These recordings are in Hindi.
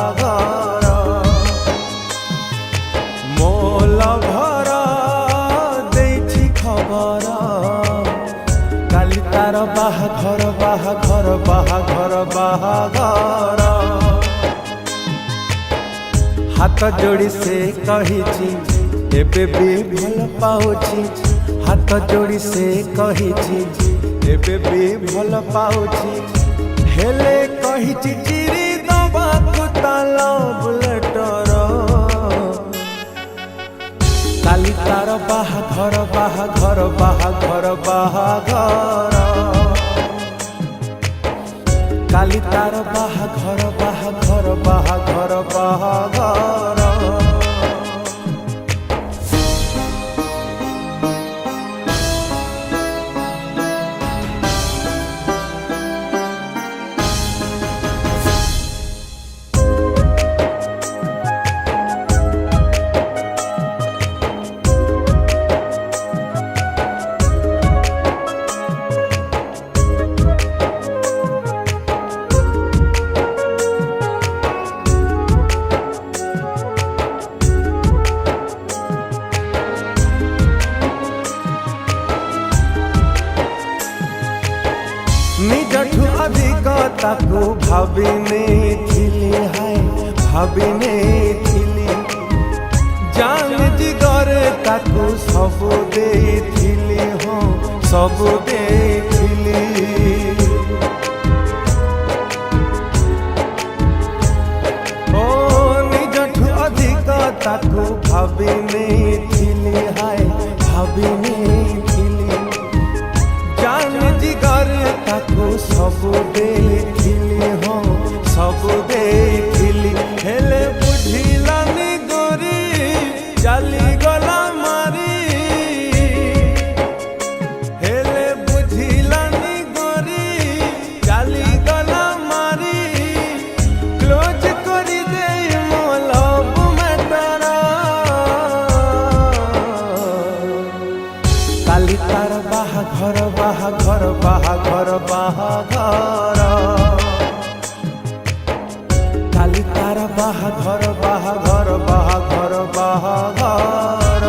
बाहाघर मोल भर देछि खबर काली तार बाहाघर बाहाघर बाहाघर बाहाघर हाथ जोड़ी से कहिछि एबे भी भल पाउछि हाथ जोड़ी से कहिछि एबे भी भल पाउछि हेले कहिछि चिरी दबाकु ताला बुलेटर काली तार बाहाघर बाहाघर बाहाघर बाहाघर काली तार बाहाघर बाहाघर बाहाघर बाहाघर निजठु अधिक ताकू भाविने थिली हाय भाविने थिली जान जिगर ताकू सब देथिली हो सब देथिली ओ निजठु अधिक ताकू भाविने थिली हाय भाविने ताकू सब देखिली हो सब देखिली हेले बुझिलानी गोरी चली गला मारी हेले बुझिलानी गोरी चली गला मारी क्लोज करी दे मोलब मैटर काली तार बाहाघर बाहाघर बाहाघर बाहाघर काली तार बाहाघर बाहाघर बाहाघर बाहाघर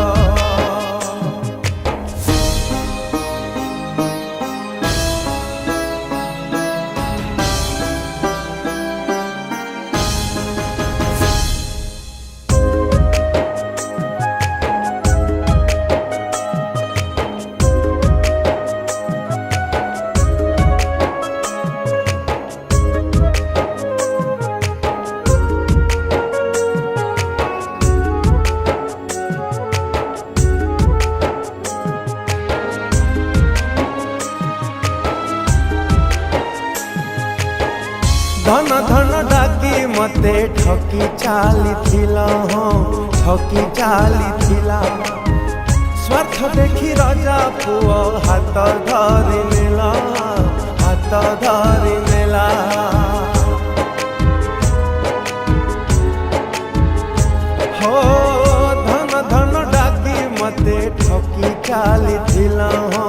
धन धन डाकी मते ठकी चाली थिला हो ठकी चाली थिला स्वार्थ देखी राजा पुओ हाथ धरि नेला हाथ धरि नेला हो धन धन डाकी मते ठकी चाली थिला हो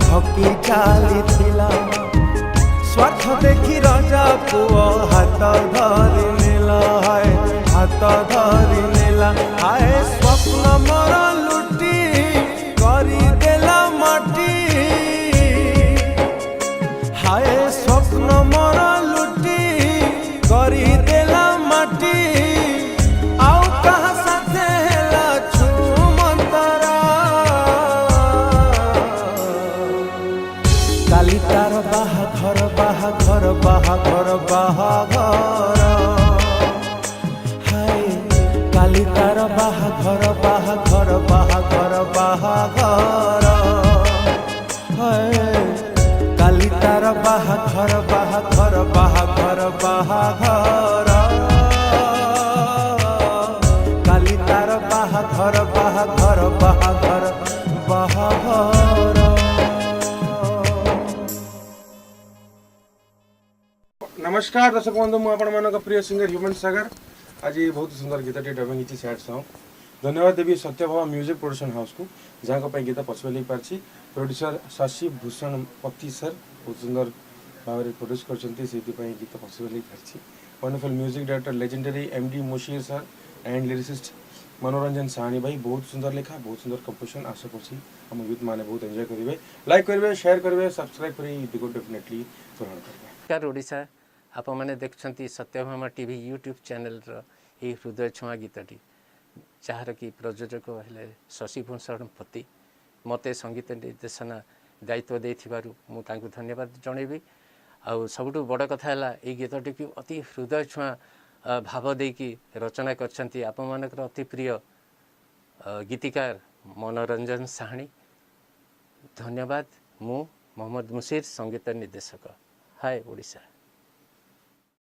ठकी चाली थिला स्वार्थ देखी राजा पुओ हाथ धरि नेला हाय हाथ धरि नेला हाय स्वप्न मोर लुटी करी देला माटी हाय स्वप्न मोर लुटी करी देला माटी आउ कहा साथे हेला छुमंतरा काली तार बाहाघर बाहाघर बाहाघर बाहाघर हाय काली तार बाहाघर बाहाघर बाहाघर बाहाघर हाय काली तार बाहाघर बाहाघर बाहाघर बाहाघर काली तार बाहाघर बाहाघर बाहाघर बाहाघर नमस्कार दर्शक बंधु मुझे प्रिय सिंगर ह्यूमन सागर आज बहुत सुंदर गीत डबिंग होती सैड सॉन्ग धन्यवाद देवी सत्यभामा म्यूजिक प्रोडक्शन हाउस को जहाँ गीत पछुआ लग पार्टी प्रोड्यूसर शशि भूषण पति सर बहुत सुंदर भाव में प्रोड्यूस कर गीत पछुआ लग party wonderful music director legendary MD Mushir sir and lyricist Manoranjan Sahni भाई बहुत सुंदर लेखा बहुत सुंदर कंपोजिशन आशा करছি हम यूथ माने बहुत एंजॉय करिवे लाइक करिवे शेयर करिवे सब्सक्राइब करी दिगो डेफिनेटली ग्रहण करिवे नमस्कार ओडिशा आप मैंने देखुं सत्यभामा टीवी यूट्यूब चैनल रो हृदय छुआ गीतटी जार कि प्रयोजक हेले शशिभूषण पति मते संगीत निर्देशना दायित्व देथिबारु मु तांकु धन्यवाद जणेबी आउ सबुठु बड़ कथा है गीतटी की अति हृदय छुआ भाव देकी रचना करछंती आप मानकर अति प्रिय गीतिकार मनोरंजन साहनी धन्यवाद मु मोहम्मद मुशीर संगीत निर्देशक हाय ओडिशा।